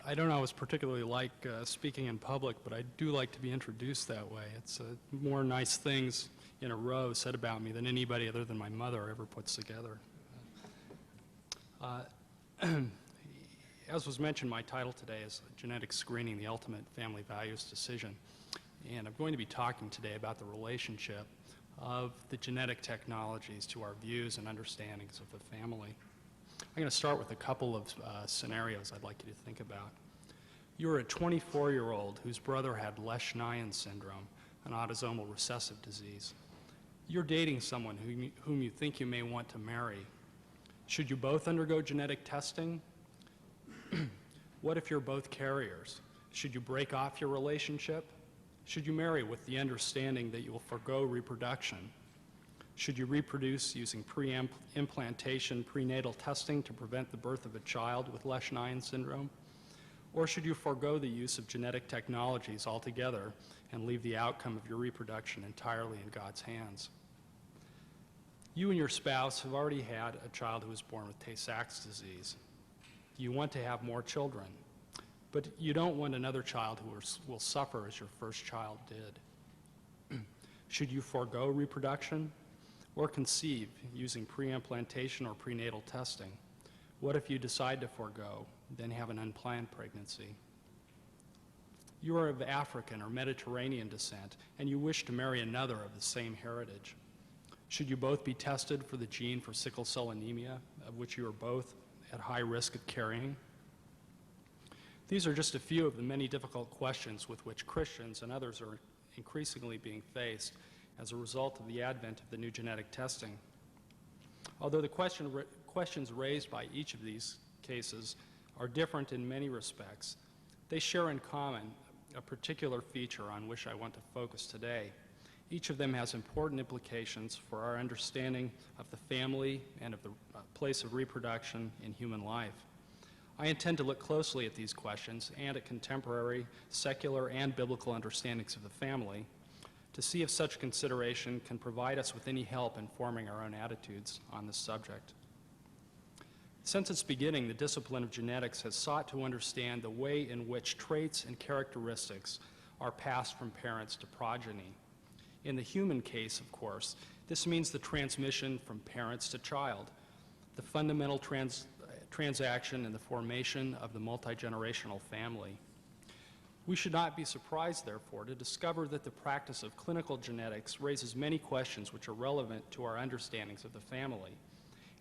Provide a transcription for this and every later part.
I don't always particularly like speaking in public, but I do like to be introduced that way. It's more nice things in a row said about me than anybody other than my mother ever puts together. As was mentioned, my title today is Genetic Screening, the Ultimate Family Values Decision. And I'm going to be talking today about the relationship of the genetic technologies to our views and understandings of the family. I'm going to start with a couple of scenarios I'd like you to think about. You're a 24-year-old whose brother had Lesch-Nyhan syndrome, an autosomal recessive disease. You're dating someone whom you think you may want to marry. Should you both undergo genetic testing? What if you're both carriers? Should you break off your relationship? Should you marry with the understanding that you will forego reproduction? Should you reproduce using pre-implantation prenatal testing to prevent the birth of a child with Lesch-Nyhan syndrome? Or should you forego the use of genetic technologies altogether and leave the outcome of your reproduction entirely in God's hands? You and your spouse have already had a child who was born with Tay-Sachs disease. You want to have more children, but you don't want another child who will suffer as your first child did. Should you forego reproduction or conceive using pre-implantation or prenatal testing? What if you decide to forego, then have an unplanned pregnancy? You are of African or Mediterranean descent, and you wish to marry another of the same heritage. Should you both be tested for the gene for sickle cell anemia, of which you are both at high risk of carrying? These are just a few of the many difficult questions with which Christians and others are increasingly being faced as a result of the advent of the new genetic testing. Although the questions raised by each of these cases are different in many respects, they share in common a particular feature on which I want to focus today. Each of them has important implications for our understanding of the family and of the place of reproduction in human life. I intend to look closely at these questions and at contemporary, secular, and biblical understandings of the family to see if such consideration can provide us with any help in forming our own attitudes on this subject. Since its beginning, the discipline of genetics has sought to understand the way in which traits and characteristics are passed from parents to progeny. In the human case, of course, this means the transmission from parents to child, the fundamental transaction in the formation of the multi-generational family. We should not be surprised, therefore, to discover that the practice of clinical genetics raises many questions which are relevant to our understandings of the family,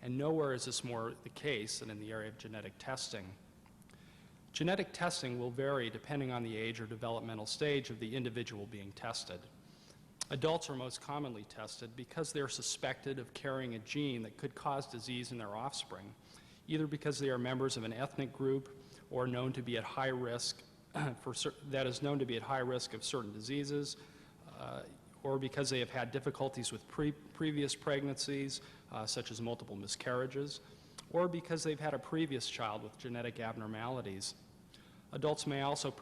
and nowhere is this more the case than in the area of genetic testing. Genetic testing will vary depending on the age or developmental stage of the individual being tested. Adults are most commonly tested because they are suspected of carrying a gene that could cause disease in their offspring, either because they are members of an ethnic group or known to be at high risk that is known to be at high risk of certain diseases, or because they have had difficulties with previous pregnancies, such as multiple miscarriages, or because they've had a previous child with genetic abnormalities. Adults may also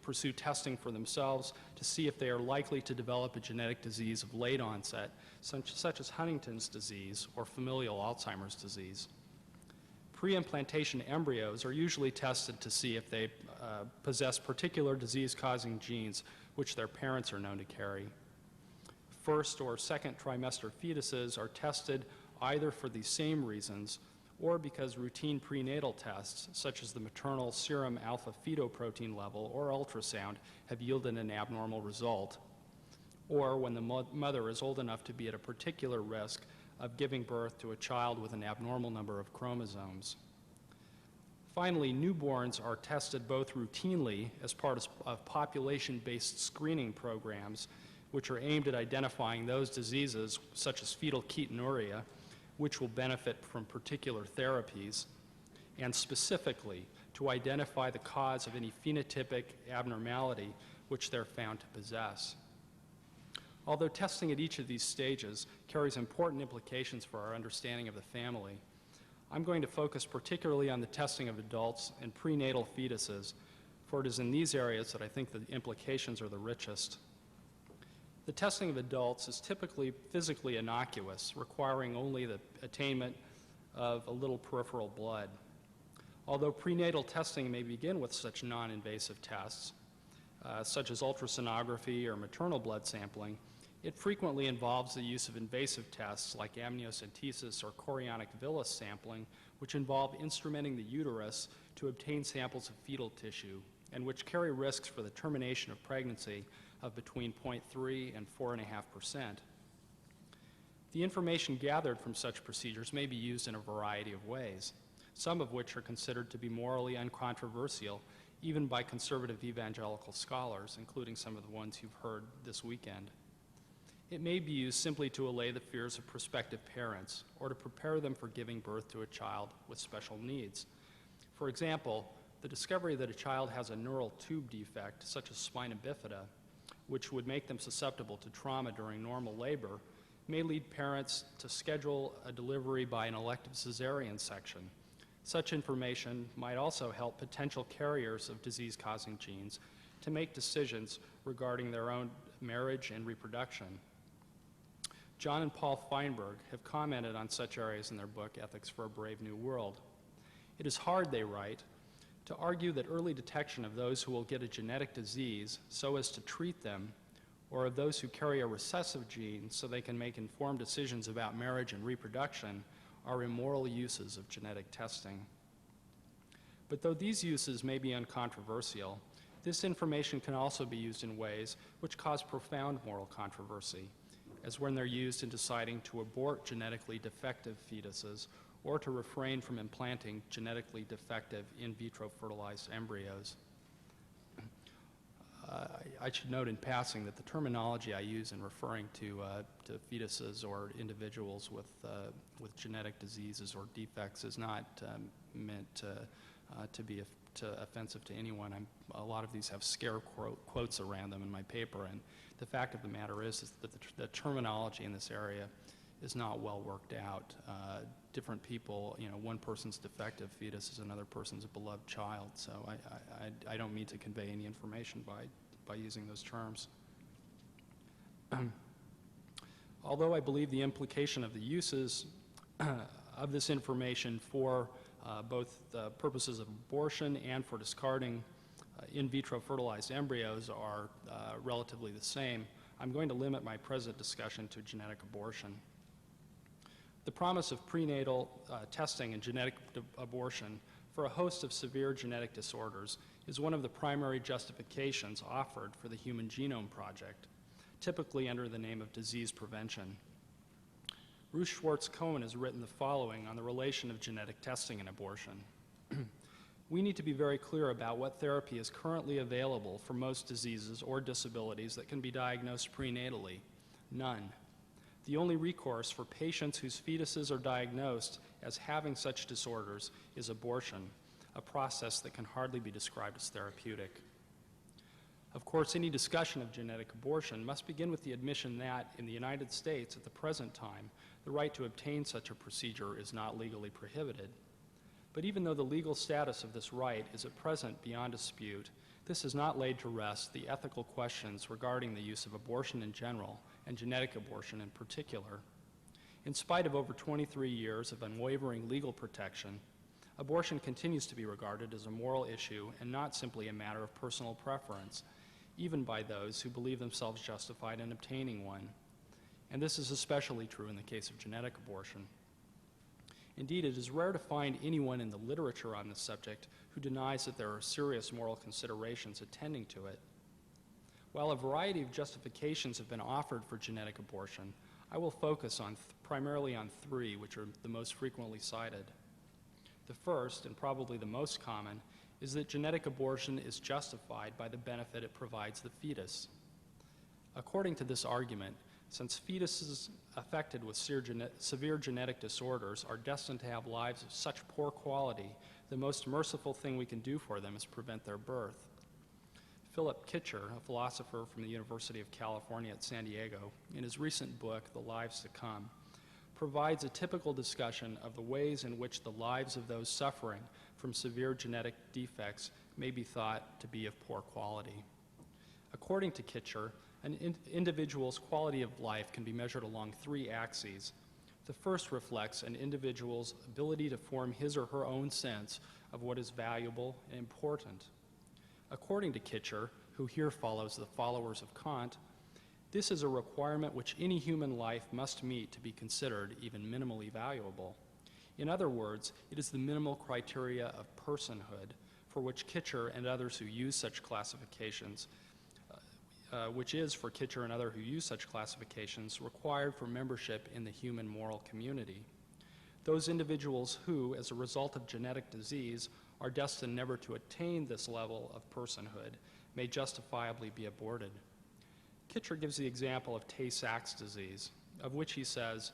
pursue testing for themselves to see if they are likely to develop a genetic disease of late onset, such as Huntington's disease or familial Alzheimer's disease. Pre-implantation embryos are usually tested to see if they possess particular disease-causing genes which their parents are known to carry. First or second trimester fetuses are tested either for these same reasons or because routine prenatal tests, such as the maternal serum alpha-fetoprotein level or ultrasound, have yielded an abnormal result, or when the mother is old enough to be at a particular risk of giving birth to a child with an abnormal number of chromosomes. Finally, newborns are tested both routinely as part of population-based screening programs, which are aimed at identifying those diseases, such as fetal ketonuria, which will benefit from particular therapies, and specifically to identify the cause of any phenotypic abnormality which they're found to possess. Although testing at each of these stages carries important implications for our understanding of the family, I'm going to focus particularly on the testing of adults and prenatal fetuses, for it is in these areas that I think the implications are the richest. The testing of adults is typically physically innocuous, requiring only the attainment of a little peripheral blood. Although prenatal testing may begin with such non-invasive tests, such as ultrasonography or maternal blood sampling, it frequently involves the use of invasive tests like amniocentesis or chorionic villus sampling, which involve instrumenting the uterus to obtain samples of fetal tissue and which carry risks for the termination of pregnancy of between 0.3 and 4.5%. The information gathered from such procedures may be used in a variety of ways, some of which are considered to be morally uncontroversial, even by conservative evangelical scholars, including some of the ones you've heard this weekend. It may be used simply to allay the fears of prospective parents or to prepare them for giving birth to a child with special needs. For example, the discovery that a child has a neural tube defect, such as spina bifida, which would make them susceptible to trauma during normal labor, may lead parents to schedule a delivery by an elective cesarean section. Such information might also help potential carriers of disease-causing genes to make decisions regarding their own marriage and reproduction. John and Paul Feinberg have commented on such areas in their book, Ethics for a Brave New World. It is hard, they write, to argue that early detection of those who will get a genetic disease so as to treat them, or of those who carry a recessive gene so they can make informed decisions about marriage and reproduction, are immoral uses of genetic testing. But though these uses may be uncontroversial, this information can also be used in ways which cause profound moral controversy, as when they're used in deciding to abort genetically defective fetuses or to refrain from implanting genetically defective in vitro fertilized embryos. I should note in passing that the terminology I use in referring to fetuses or individuals with genetic diseases or defects is not meant to be offensive to anyone. A lot of these have scare quotes around them in my paper, and the fact of the matter is that the terminology in this area is not well worked out. Different people, one person's defective fetus is another person's beloved child, so I don't mean to convey any information by using those terms. Although I believe the implication of the uses of this information for both the purposes of abortion and for discarding in vitro fertilized embryos are relatively the same, I'm going to limit my present discussion to genetic abortion. The promise of prenatal testing and genetic abortion for a host of severe genetic disorders is one of the primary justifications offered for the Human Genome Project, typically under the name of disease prevention. Ruth Schwartz-Cohen has written the following on the relation of genetic testing and abortion. We need to be very clear about what therapy is currently available for most diseases or disabilities that can be diagnosed prenatally. None. The only recourse for patients whose fetuses are diagnosed as having such disorders is abortion, a process that can hardly be described as therapeutic. Of course, any discussion of genetic abortion must begin with the admission that, in the United States at the present time, the right to obtain such a procedure is not legally prohibited. But even though the legal status of this right is at present beyond dispute, this has not laid to rest the ethical questions regarding the use of abortion in general and genetic abortion in particular. In spite of over 23 years of unwavering legal protection, abortion continues to be regarded as a moral issue and not simply a matter of personal preference, even by those who believe themselves justified in obtaining one. And this is especially true in the case of genetic abortion. Indeed, it is rare to find anyone in the literature on this subject who denies that there are serious moral considerations attending to it. While a variety of justifications have been offered for genetic abortion, I will focus primarily on three, which are the most frequently cited. The first, and probably the most common, is that genetic abortion is justified by the benefit it provides the fetus. According to this argument, since fetuses affected with severe genetic disorders are destined to have lives of such poor quality, the most merciful thing we can do for them is prevent their birth. Philip Kitcher, a philosopher from the University of California at San Diego, in his recent book, The Lives to Come, provides a typical discussion of the ways in which the lives of those suffering from severe genetic defects may be thought to be of poor quality. According to Kitcher, an individual's quality of life can be measured along three axes. The first reflects an individual's ability to form his or her own sense of what is valuable and important. According to Kitcher, who here follows the followers of Kant, this is a requirement which any human life must meet to be considered even minimally valuable. In other words, it is the minimal criteria of personhood for which Kitcher and others who use such classifications, required for membership in the human moral community. Those individuals who, as a result of genetic disease, are destined never to attain this level of personhood may justifiably be aborted. Kitcher gives the example of Tay-Sachs disease, of which he says,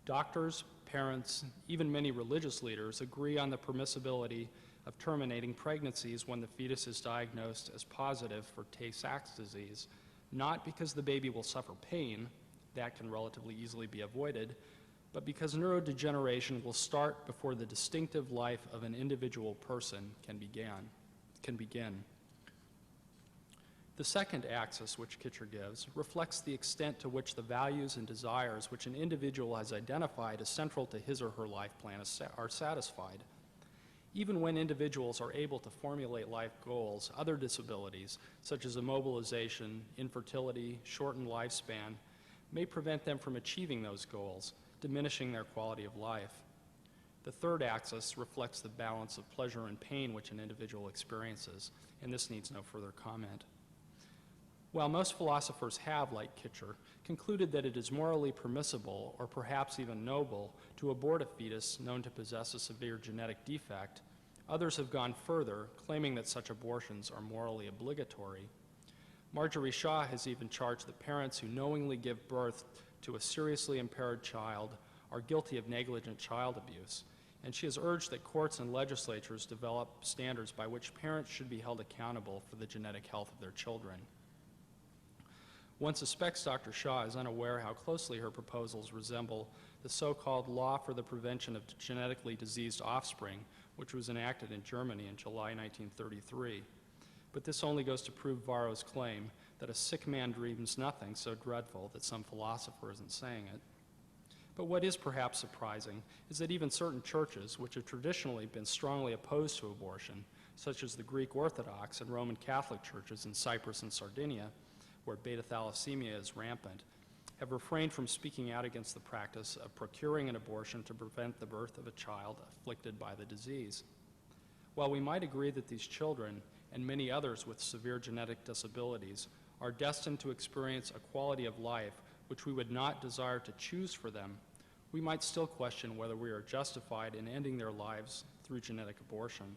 doctors, parents, even many religious leaders agree on the permissibility of terminating pregnancies when the fetus is diagnosed as positive for Tay-Sachs disease, not because the baby will suffer pain, that can relatively easily be avoided, but because neurodegeneration will start before the distinctive life of an individual person can begin. The second axis which Kitcher gives reflects the extent to which the values and desires which an individual has identified as central to his or her life plan are satisfied. Even when individuals are able to formulate life goals, other disabilities, such as immobilization, infertility, shortened lifespan, may prevent them from achieving those goals, diminishing their quality of life. The third axis reflects the balance of pleasure and pain which an individual experiences, and this needs no further comment. While most philosophers have, like Kitcher, concluded that it is morally permissible, or perhaps even noble, to abort a fetus known to possess a severe genetic defect, others have gone further, claiming that such abortions are morally obligatory. Marjorie Shaw has even charged that parents who knowingly give birth to a seriously impaired child are guilty of negligent child abuse, and she has urged that courts and legislatures develop standards by which parents should be held accountable for the genetic health of their children. One suspects Dr. Shaw is unaware how closely her proposals resemble the so-called Law for the Prevention of Genetically Diseased Offspring, which was enacted in Germany in July 1933. But this only goes to prove Varro's claim that a sick man dreams nothing so dreadful that some philosopher isn't saying it. But what is perhaps surprising is that even certain churches, which have traditionally been strongly opposed to abortion, such as the Greek Orthodox and Roman Catholic churches in Cyprus and Sardinia, where beta thalassemia is rampant, have refrained from speaking out against the practice of procuring an abortion to prevent the birth of a child afflicted by the disease. While we might agree that these children, and many others with severe genetic disabilities, are destined to experience a quality of life which we would not desire to choose for them, we might still question whether we are justified in ending their lives through genetic abortion.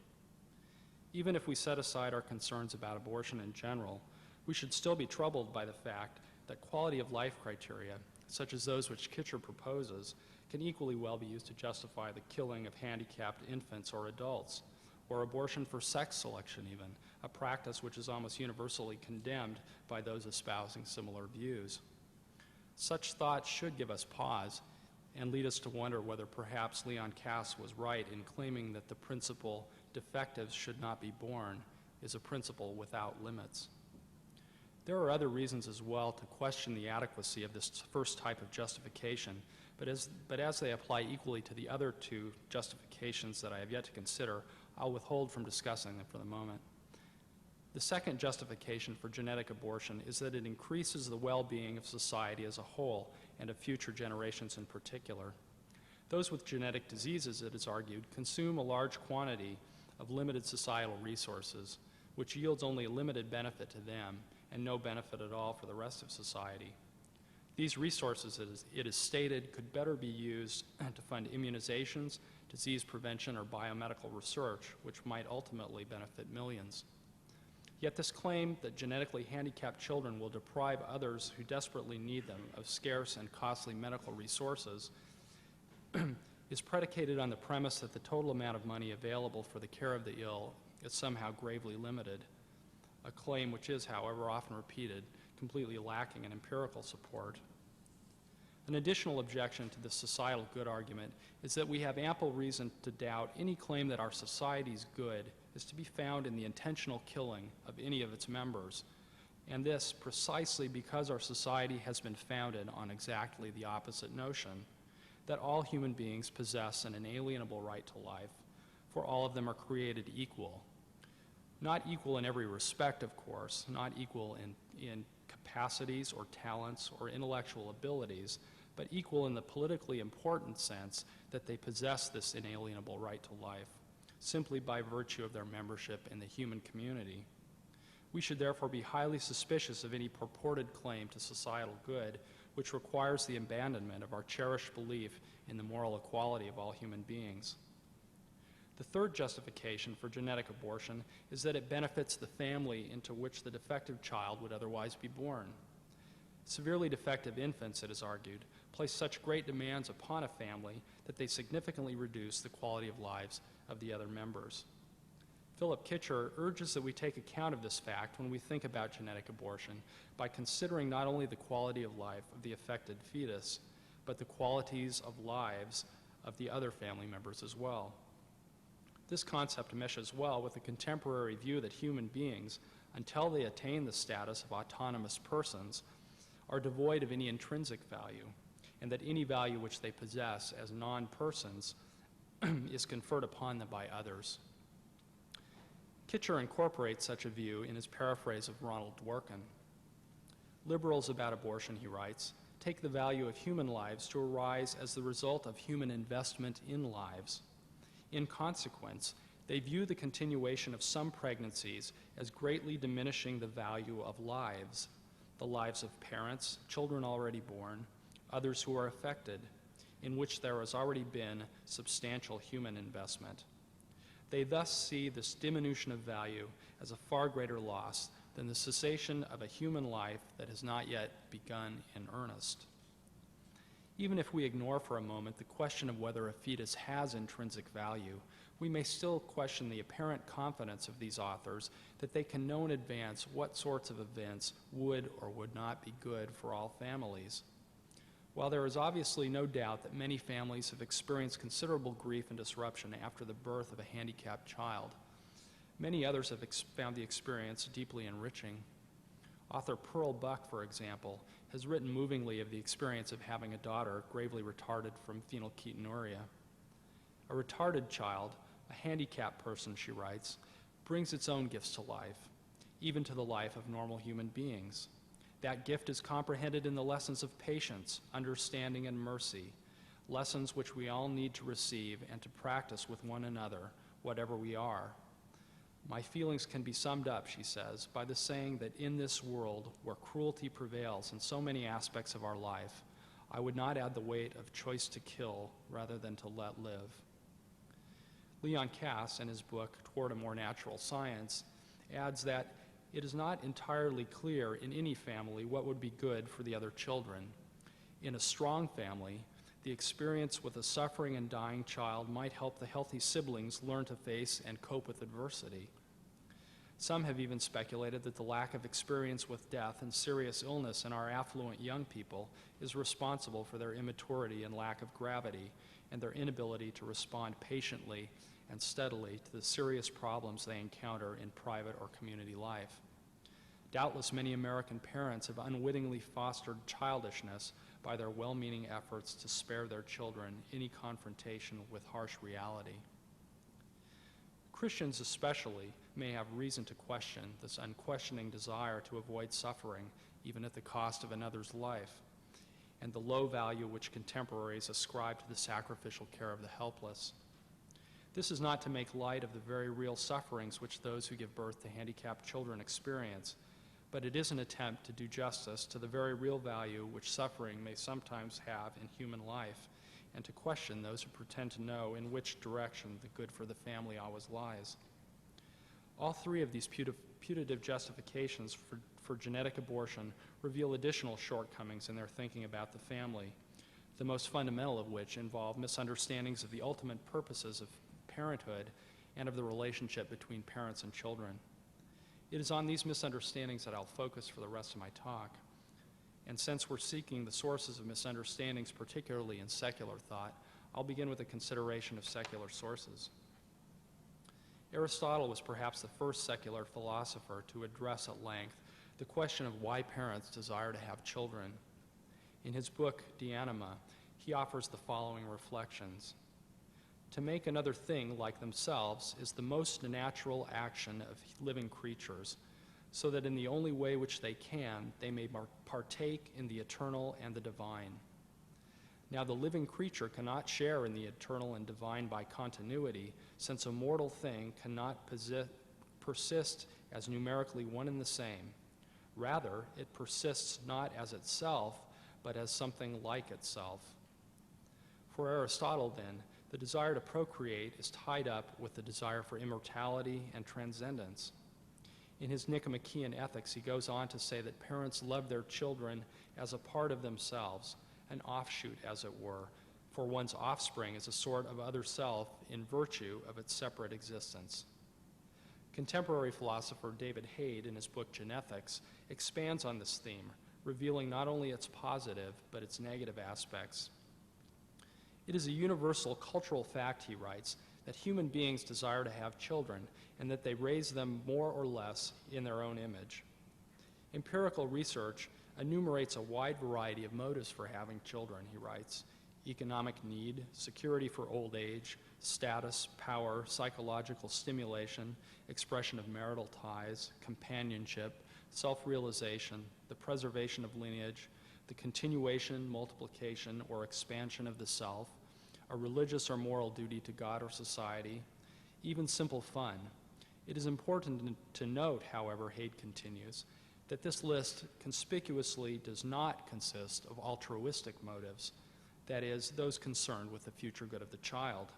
Even if we set aside our concerns about abortion in general, we should still be troubled by the fact that quality of life criteria, such as those which Kitcher proposes, can equally well be used to justify the killing of handicapped infants or adults, or abortion for sex selection even, a practice which is almost universally condemned by those espousing similar views. Such thoughts should give us pause and lead us to wonder whether perhaps Leon Kass was right in claiming that the principle defectives should not be born is a principle without limits. There are other reasons as well to question the adequacy of this first type of justification, but as they apply equally to the other two justifications that I have yet to consider, I'll withhold from discussing them for the moment. The second justification for genetic abortion is that it increases the well-being of society as a whole and of future generations in particular. Those with genetic diseases, it is argued, consume a large quantity of limited societal resources, which yields only a limited benefit to them and no benefit at all for the rest of society. These resources, it is stated, could better be used to fund immunizations, disease prevention, or biomedical research, which might ultimately benefit millions. Yet this claim that genetically handicapped children will deprive others who desperately need them of scarce and costly medical resources is predicated on the premise that the total amount of money available for the care of the ill is somehow gravely limited, a claim which is, however, often repeated, completely lacking in empirical support. An additional objection to the societal good argument is that we have ample reason to doubt any claim that our society's good is to be found in the intentional killing of any of its members, and this precisely because our society has been founded on exactly the opposite notion, that all human beings possess an inalienable right to life, for all of them are created equal. Not equal in every respect, of course, not equal in capacities or talents or intellectual abilities, but equal in the politically important sense that they possess this inalienable right to life, simply by virtue of their membership in the human community. We should therefore be highly suspicious of any purported claim to societal good, which requires the abandonment of our cherished belief in the moral equality of all human beings. The third justification for genetic abortion is that it benefits the family into which the defective child would otherwise be born. Severely defective infants, it is argued, place such great demands upon a family that they significantly reduce the quality of lives of the other members. Philip Kitcher urges that we take account of this fact when we think about genetic abortion by considering not only the quality of life of the affected fetus, but the qualities of lives of the other family members as well. This concept meshes well with the contemporary view that human beings, until they attain the status of autonomous persons, are devoid of any intrinsic value, and that any value which they possess as non-persons is conferred upon them by others. Kitcher incorporates such a view in his paraphrase of Ronald Dworkin. Liberals about abortion, he writes, take the value of human lives to arise as the result of human investment in lives. In consequence, they view the continuation of some pregnancies as greatly diminishing the value of lives, the lives of parents, children already born, others who are affected, in which there has already been substantial human investment. They thus see this diminution of value as a far greater loss than the cessation of a human life that has not yet begun in earnest. Even if we ignore for a moment the question of whether a fetus has intrinsic value, we may still question the apparent confidence of these authors that they can know in advance what sorts of events would or would not be good for all families. While there is obviously no doubt that many families have experienced considerable grief and disruption after the birth of a handicapped child, many others have found the experience deeply enriching. Author Pearl Buck, for example, has written movingly of the experience of having a daughter gravely retarded from phenylketonuria. A retarded child, a handicapped person, she writes, brings its own gifts to life, even to the life of normal human beings. That gift is comprehended in the lessons of patience, understanding, and mercy, lessons which we all need to receive and to practice with one another, whatever we are. My feelings can be summed up, she says, by the saying that in this world where cruelty prevails in so many aspects of our life, I would not add the weight of choice to kill rather than to let live. Leon Kass, in his book Toward a More Natural Science, adds that it is not entirely clear in any family what would be good for the other children. In a strong family, the experience with a suffering and dying child might help the healthy siblings learn to face and cope with adversity. Some have even speculated that the lack of experience with death and serious illness in our affluent young people is responsible for their immaturity and lack of gravity and their inability to respond patiently and steadily to the serious problems they encounter in private or community life. Doubtless many American parents have unwittingly fostered childishness by their well-meaning efforts to spare their children any confrontation with harsh reality. Christians especially may have reason to question this unquestioning desire to avoid suffering, even at the cost of another's life, and the low value which contemporaries ascribe to the sacrificial care of the helpless. This is not to make light of the very real sufferings which those who give birth to handicapped children experience, but it is an attempt to do justice to the very real value which suffering may sometimes have in human life, and to question those who pretend to know in which direction the good for the family always lies. All three of these putative justifications for genetic abortion reveal additional shortcomings in their thinking about the family, the most fundamental of which involve misunderstandings of the ultimate purposes of parenthood and of the relationship between parents and children. It is on these misunderstandings that I'll focus for the rest of my talk. And since we're seeking the sources of misunderstandings, particularly in secular thought, I'll begin with a consideration of secular sources. Aristotle was perhaps the first secular philosopher to address at length the question of why parents desire to have children. In his book, De Anima, he offers the following reflections. To make another thing like themselves is the most natural action of living creatures, so that in the only way which they can, they may partake in the eternal and the divine. Now the living creature cannot share in the eternal and divine by continuity, since a mortal thing cannot persist as numerically one and the same. Rather, it persists not as itself, but as something like itself. For Aristotle, then, the desire to procreate is tied up with the desire for immortality and transcendence. In his Nicomachean Ethics, he goes on to say that parents love their children as a part of themselves, an offshoot, as it were, for one's offspring is a sort of other self in virtue of its separate existence. Contemporary philosopher David Eide, in his book Genethics, expands on this theme, revealing not only its positive, but its negative aspects. It is a universal cultural fact, he writes, that human beings desire to have children and that they raise them more or less in their own image. Empirical research enumerates a wide variety of motives for having children, he writes: economic need, security for old age, status, power, psychological stimulation, expression of marital ties, companionship, self-realization, the preservation of lineage, the continuation, multiplication, or expansion of the self, a religious or moral duty to God or society, even simple fun. It is important to note, however, Eide continues, that this list conspicuously does not consist of altruistic motives, that is, those concerned with the future good of the child.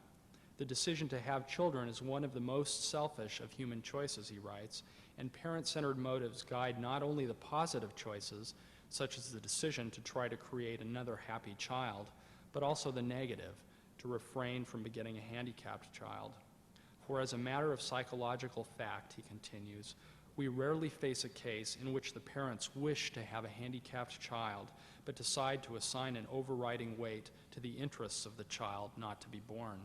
The decision to have children is one of the most selfish of human choices, he writes, and parent-centered motives guide not only the positive choices, such as the decision to try to create another happy child, but also the negative, to refrain from begetting a handicapped child. For as a matter of psychological fact, he continues, we rarely face a case in which the parents wish to have a handicapped child, but decide to assign an overriding weight to the interests of the child not to be born.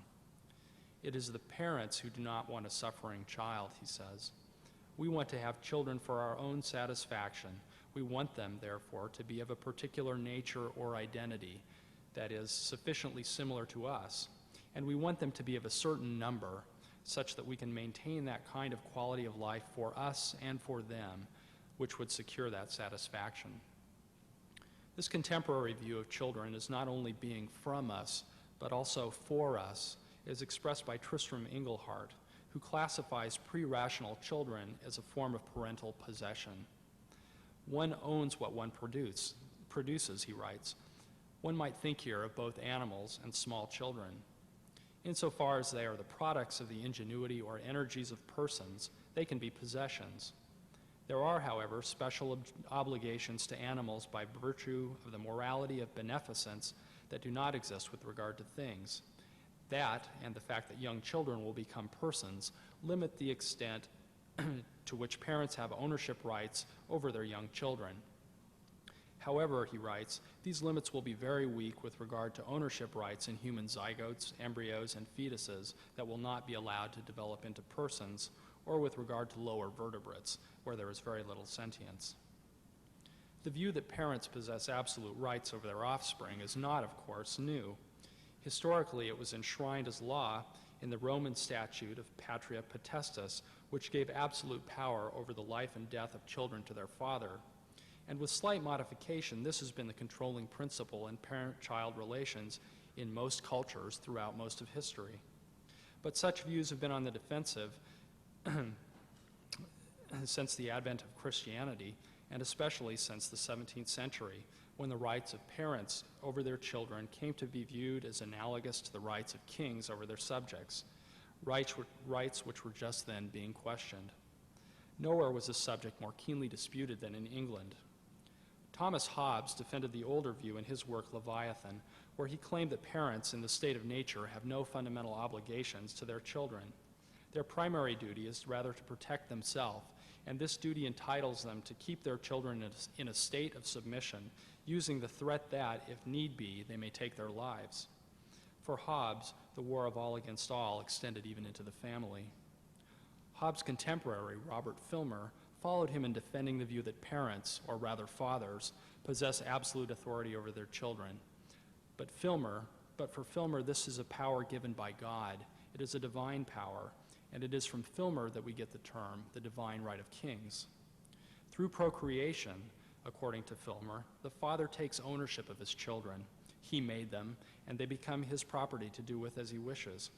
It is the parents who do not want a suffering child, he says. We want to have children for our own satisfaction. We want them, therefore, to be of a particular nature or identity, that is, sufficiently similar to us, and we want them to be of a certain number, such that we can maintain that kind of quality of life for us and for them, which would secure that satisfaction. This contemporary view of children as not only being from us, but also for us, is expressed by Tristram Engelhardt, who classifies pre-rational children as a form of parental possession. One owns what one produces, he writes. One might think here of both animals and small children. Insofar as they are the products of the ingenuity or energies of persons, they can be possessions. There are, however, special obligations to animals by virtue of the morality of beneficence that do not exist with regard to things. That, and the fact that young children will become persons, limit the extent to which parents have ownership rights over their young children. However, he writes, these limits will be very weak with regard to ownership rights in human zygotes, embryos, and fetuses that will not be allowed to develop into persons, or with regard to lower vertebrates, where there is very little sentience. The view that parents possess absolute rights over their offspring is not, of course, new. Historically, it was enshrined as law in the Roman statute of patria potestas, which gave absolute power over the life and death of children to their father. And with slight modification, this has been the controlling principle in parent-child relations in most cultures throughout most of history. But such views have been on the defensive since the advent of Christianity, and especially since the 17th century, when the rights of parents over their children came to be viewed as analogous to the rights of kings over their subjects, rights which were just then being questioned. Nowhere was this subject more keenly disputed than in England. Thomas Hobbes defended the older view in his work Leviathan, where he claimed that parents in the state of nature have no fundamental obligations to their children. Their primary duty is rather to protect themselves, and this duty entitles them to keep their children in a state of submission, using the threat that, if need be, they may take their lives. For Hobbes, the war of all against all extended even into the family. Hobbes' contemporary, Robert Filmer, followed him in defending the view that parents, or rather fathers, possess absolute authority over their children. But Filmer, but for Filmer, this is a power given by God. It is a divine power, and it is from Filmer that we get the term, the divine right of kings. Through procreation, according to Filmer, the father takes ownership of his children. He made them, and they become his property to do with as he wishes.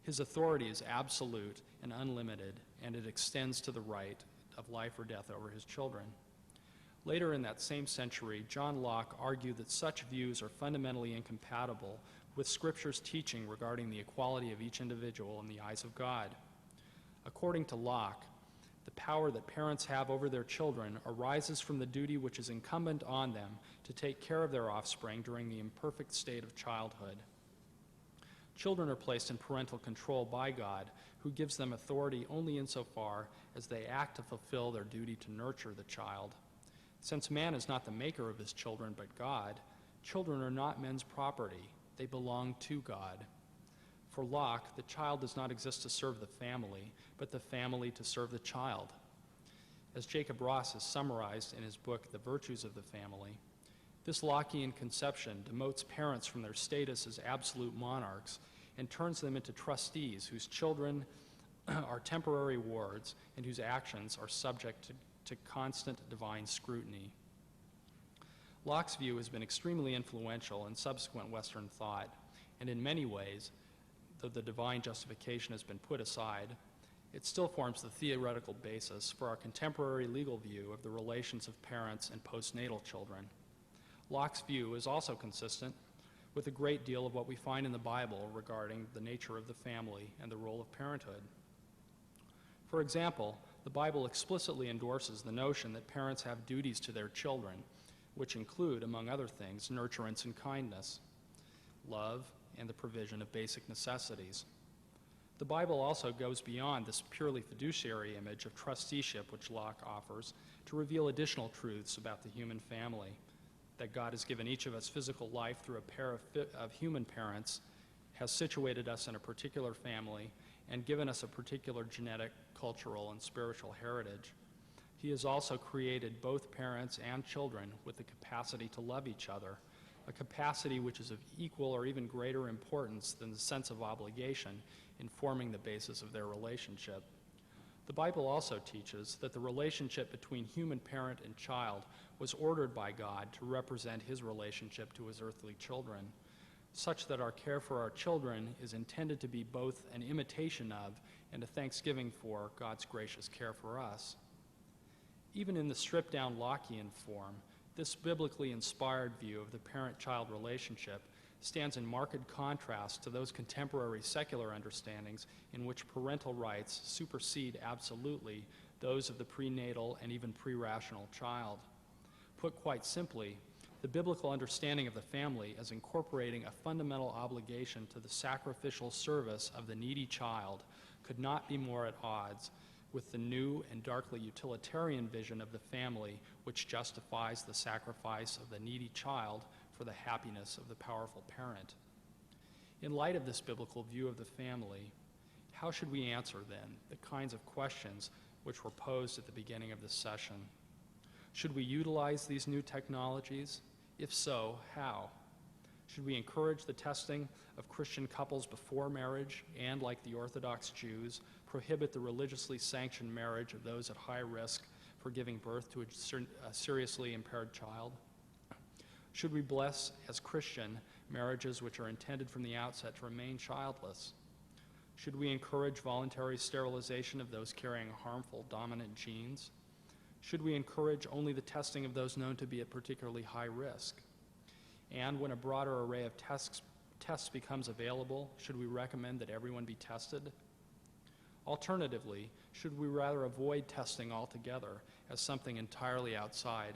His authority is absolute and unlimited, and it extends to the right of life or death over his children. Later in that same century, John Locke argued that such views are fundamentally incompatible with Scripture's teaching regarding the equality of each individual in the eyes of God. According to Locke, the power that parents have over their children arises from the duty which is incumbent on them to take care of their offspring during the imperfect state of childhood. Children are placed in parental control by God, who gives them authority only insofar as they act to fulfill their duty to nurture the child. Since man is not the maker of his children but God, children are not men's property. They belong to God. For Locke, the child does not exist to serve the family, but the family to serve the child. As Jacob Ross has summarized in his book, The Virtues of the Family, this Lockean conception demotes parents from their status as absolute monarchs and turns them into trustees whose children are temporary wards and whose actions are subject to constant divine scrutiny. Locke's view has been extremely influential in subsequent Western thought, and in many ways, though the divine justification has been put aside, it still forms the theoretical basis for our contemporary legal view of the relations of parents and postnatal children. Locke's view is also consistent with a great deal of what we find in the Bible regarding the nature of the family and the role of parenthood. For example, the Bible explicitly endorses the notion that parents have duties to their children, which include, among other things, nurturance and kindness, love, and the provision of basic necessities. The Bible also goes beyond this purely fiduciary image of trusteeship which Locke offers to reveal additional truths about the human family, that God has given each of us physical life through a pair of human parents, has situated us in a particular family, and given us a particular genetic, cultural, and spiritual heritage. He has also created both parents and children with the capacity to love each other, a capacity which is of equal or even greater importance than the sense of obligation in forming the basis of their relationship. The Bible also teaches that the relationship between human parent and child was ordered by God to represent his relationship to his earthly children, such that our care for our children is intended to be both an imitation of and a thanksgiving for God's gracious care for us. Even in the stripped-down Lockean form, this biblically inspired view of the parent-child relationship stands in marked contrast to those contemporary secular understandings in which parental rights supersede absolutely those of the prenatal and even pre-rational child. Put quite simply, the biblical understanding of the family as incorporating a fundamental obligation to the sacrificial service of the needy child could not be more at odds with the new and darkly utilitarian vision of the family which justifies the sacrifice of the needy child for the happiness of the powerful parent. In light of this biblical view of the family, how should we answer then the kinds of questions which were posed at the beginning of this session? Should we utilize these new technologies? If so, how? Should we encourage the testing of Christian couples before marriage and, like the Orthodox Jews, prohibit the religiously sanctioned marriage of those at high risk for giving birth to a seriously impaired child? Should we bless, as Christian, marriages which are intended from the outset to remain childless? Should we encourage voluntary sterilization of those carrying harmful dominant genes? Should we encourage only the testing of those known to be at particularly high risk? And when a broader array of tests becomes available, should we recommend that everyone be tested? Alternatively, should we rather avoid testing altogether as something entirely outside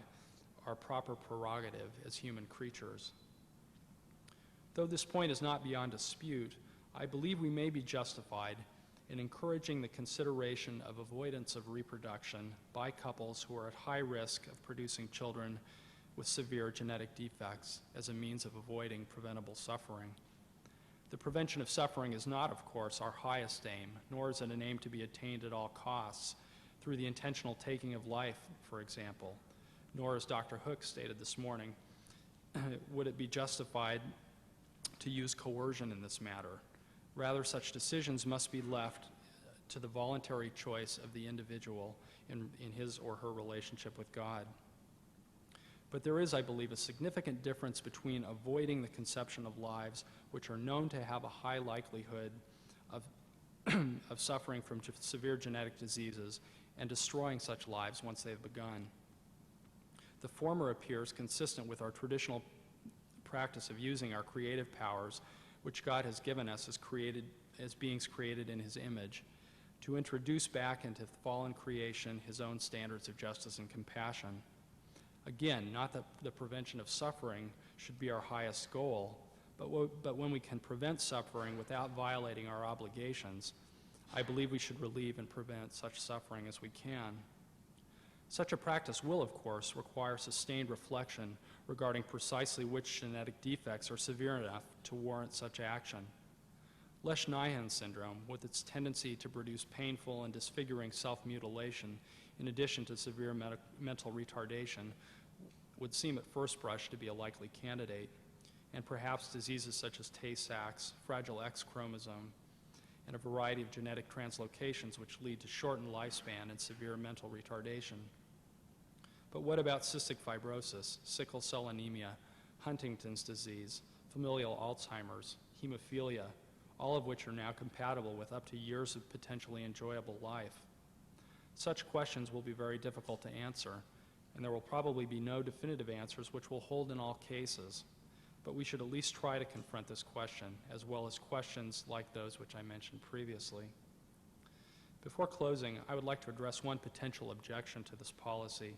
our proper prerogative as human creatures? Though this point is not beyond dispute, I believe we may be justified in encouraging the consideration of avoidance of reproduction by couples who are at high risk of producing children with severe genetic defects as a means of avoiding preventable suffering. The prevention of suffering is not, of course, our highest aim, nor is it an aim to be attained at all costs through the intentional taking of life, for example, nor, as Dr. Hook stated this morning, would it be justified to use coercion in this matter. Rather, such decisions must be left to the voluntary choice of the individual in his or her relationship with God. But there is, I believe, a significant difference between avoiding the conception of lives which are known to have a high likelihood of, of suffering from severe genetic diseases and destroying such lives once they have begun. The former appears consistent with our traditional practice of using our creative powers, which God has given us as beings created in His image, to introduce back into fallen creation His own standards of justice and compassion. Again, not that the prevention of suffering should be our highest goal, but when we can prevent suffering without violating our obligations, I believe we should relieve and prevent such suffering as we can. Such a practice will, of course, require sustained reflection regarding precisely which genetic defects are severe enough to warrant such action. Lesch-Nyhan syndrome, with its tendency to produce painful and disfiguring self-mutilation in addition to severe mental retardation, would seem at first brush to be a likely candidate, and perhaps diseases such as Tay-Sachs, fragile X chromosome, and a variety of genetic translocations which lead to shortened lifespan and severe mental retardation. But what about cystic fibrosis, sickle cell anemia, Huntington's disease, familial Alzheimer's, hemophilia, all of which are now compatible with up to years of potentially enjoyable life? Such questions will be very difficult to answer, and there will probably be no definitive answers which will hold in all cases. But we should at least try to confront this question, as well as questions like those which I mentioned previously. Before closing, I would like to address one potential objection to this policy,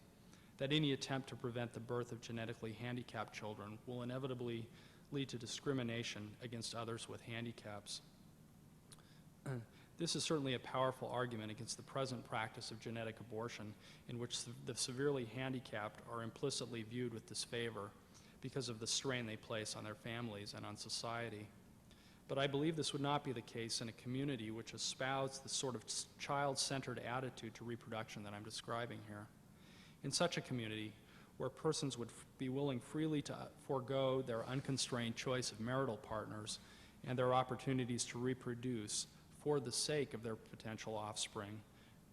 that any attempt to prevent the birth of genetically handicapped children will inevitably lead to discrimination against others with handicaps. This is certainly a powerful argument against the present practice of genetic abortion, in which the severely handicapped are implicitly viewed with disfavor because of the strain they place on their families and on society. But I believe this would not be the case in a community which espoused the sort of child-centered attitude to reproduction that I'm describing here. In such a community, where persons would be willing freely to forego their unconstrained choice of marital partners and their opportunities to reproduce for the sake of their potential offspring,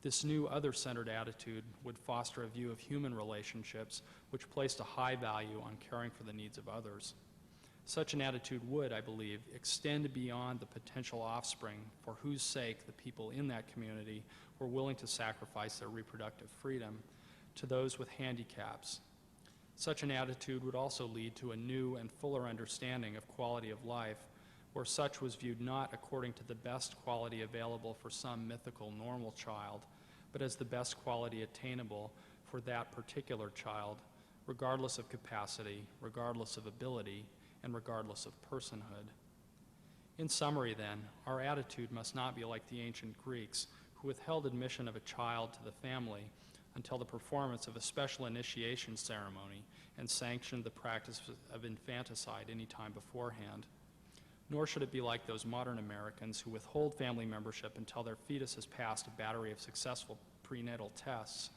this new other-centered attitude would foster a view of human relationships which placed a high value on caring for the needs of others. Such an attitude would, I believe, extend beyond the potential offspring for whose sake the people in that community were willing to sacrifice their reproductive freedom to those with handicaps. Such an attitude would also lead to a new and fuller understanding of quality of life, where such was viewed not according to the best quality available for some mythical normal child, but as the best quality attainable for that particular child, regardless of capacity, regardless of ability, and regardless of personhood. In summary, then, our attitude must not be like the ancient Greeks, who withheld admission of a child to the family until the performance of a special initiation ceremony and sanctioned the practice of infanticide any time beforehand. Nor should it be like those modern Americans who withhold family membership until their fetus has passed a battery of successful prenatal tests,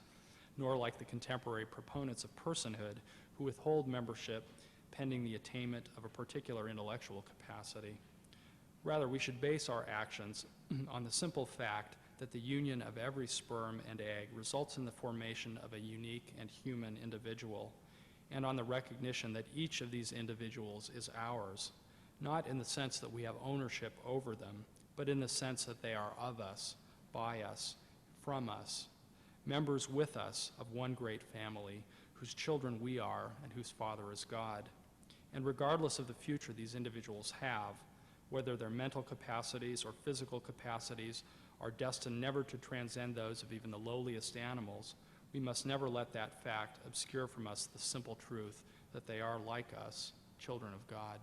nor like the contemporary proponents of personhood who withhold membership pending the attainment of a particular intellectual capacity. Rather, we should base our actions on the simple fact that the union of every sperm and egg results in the formation of a unique and human individual, and on the recognition that each of these individuals is ours, not in the sense that we have ownership over them, but in the sense that they are of us, by us, from us, members with us of one great family, whose children we are and whose Father is God. And regardless of the future these individuals have, whether their mental capacities or physical capacities are destined never to transcend those of even the lowliest animals, we must never let that fact obscure from us the simple truth that they are, like us, children of God.